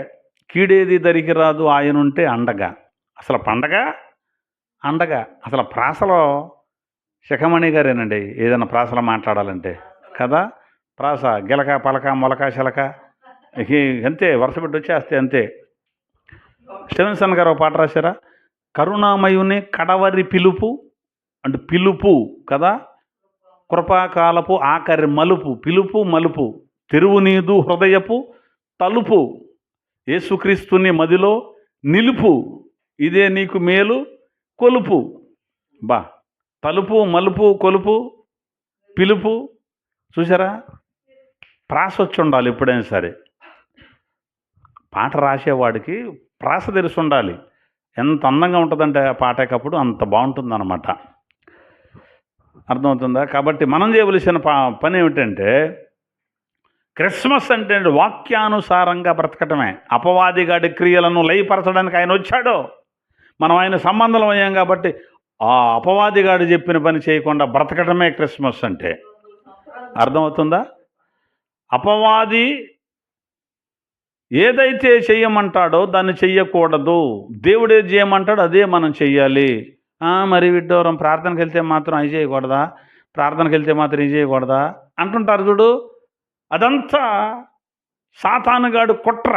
కీడేది దరికి రాదు ఆయనుంటే అండగా. అసలు పండగ అండగ. అసలు ప్రాసలో శిఖమణి గారేనండి ఏదైనా ప్రాసలో మాట్లాడాలంటే కదా. ప్రాస గిలక పలక మొలక శిలక అంతే, వరుస పెట్టి వచ్చేస్తే అంతే. స్టెవెన్సన్ గారు ఒక పాట రాశారా, కరుణామయుని కడవరి పిలుపు అంటే పిలుపు కదా, కృపాకాలపు ఆఖరి మలుపు, పిలుపు మలుపు, తెరువు నీదు హృదయపు తలుపు, యేసుక్రీస్తుని మదిలో నిలుపు, ఇదే నీకు మేలు కొలుపు. బా, తలుపు మలుపు కొలుపు పిలుపు. చూసారా? ప్రాస వచ్చి ఉండాలి ఎప్పుడైనా సరే. పాట రాసేవాడికి ప్రాస తెలిసి ఉండాలి. ఎంత అందంగా ఉంటుందంటే ఆ పాటకప్పుడు అంత బాగుంటుందన్నమాట. అర్థమవుతుందా? కాబట్టి మనం చేయవలసిన పని ఏమిటంటే, క్రిస్మస్ అంటే వాక్యానుసారంగా బ్రతకటమే. అపవాదిగాడి క్రియలను లయపరచడానికి ఆయన వచ్చాడు. మనం ఆయన సంబంధం అయ్యాం కాబట్టి ఆ అపవాదిగాడు చెప్పిన పని చేయకుండా బ్రతకటమే క్రిస్మస్ అంటే. అర్థమవుతుందా? అపవాది ఏదైతే చెయ్యమంటాడో దాన్ని చెయ్యకూడదు. దేవుడు ఏది చేయమంటాడో అదే మనం చెయ్యాలి. మరి విడ్డూరం ప్రార్థనకి వెళ్తే మాత్రం అవి చేయకూడదా, ప్రార్థనకి వెళ్తే మాత్రం ఇది చేయకూడదా అంటుంటారు చూడు. అదంతా సాతానుగాడు కుట్ర.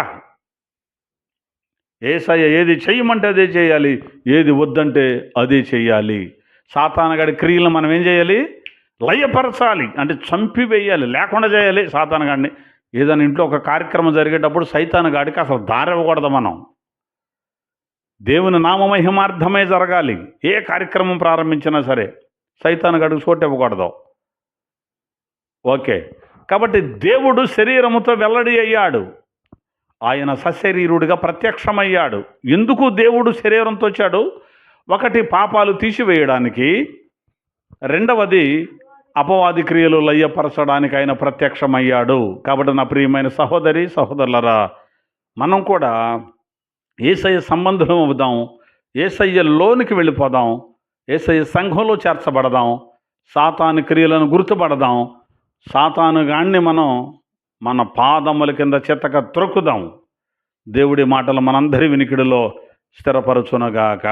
యేసయ్య ఏది చెయ్యమంటే అదే చేయాలి, ఏది వద్దంటే అదే చెయ్యాలి. సాతానుగాడి క్రియలను మనం ఏం చేయాలి? లయపరచాలి, అంటే చంపివేయాలి, లేకుండా చేయాలి సాతానుగాడిని. ఏదైనా ఇంట్లో ఒక కార్యక్రమం జరిగేటప్పుడు సైతానుగాడికి అసలు దారి ఇవ్వకూడదు. మనం దేవుని నామమహిమార్థమే జరగాలి. ఏ కార్యక్రమం ప్రారంభించినా సరే సైతాను గడుగు చోటు ఇవ్వకూడదు. ఓకే. కాబట్టి దేవుడు శరీరముతో వెల్లడి అయ్యాడు. ఆయన సశరీరుడిగా ప్రత్యక్షమయ్యాడు. ఎందుకు దేవుడు శరీరంతో వచ్చాడు? ఒకటి, పాపాలు తీసివేయడానికి. రెండవది, అపవాది క్రియలు లయ్యపరచడానికి ఆయన ప్రత్యక్షమయ్యాడు. కాబట్టి నా ప్రియమైన సహోదరి సహోదరులరా, మనం కూడా యేసయ్య సంబంధం అవుదాం, యేసయ్యలోనికి వెళ్ళిపోదాం, యేసయ్య సంఘంలో చేర్చబడదాం, సాతాను క్రియలను గుర్తుపడదాం, సాతాను గాన్ని మనం మన పాదముల కింద చితక త్రొక్కుదాం. దేవుడి మాటలు మనందరి వినికిడిలో స్థిరపరచునగాక.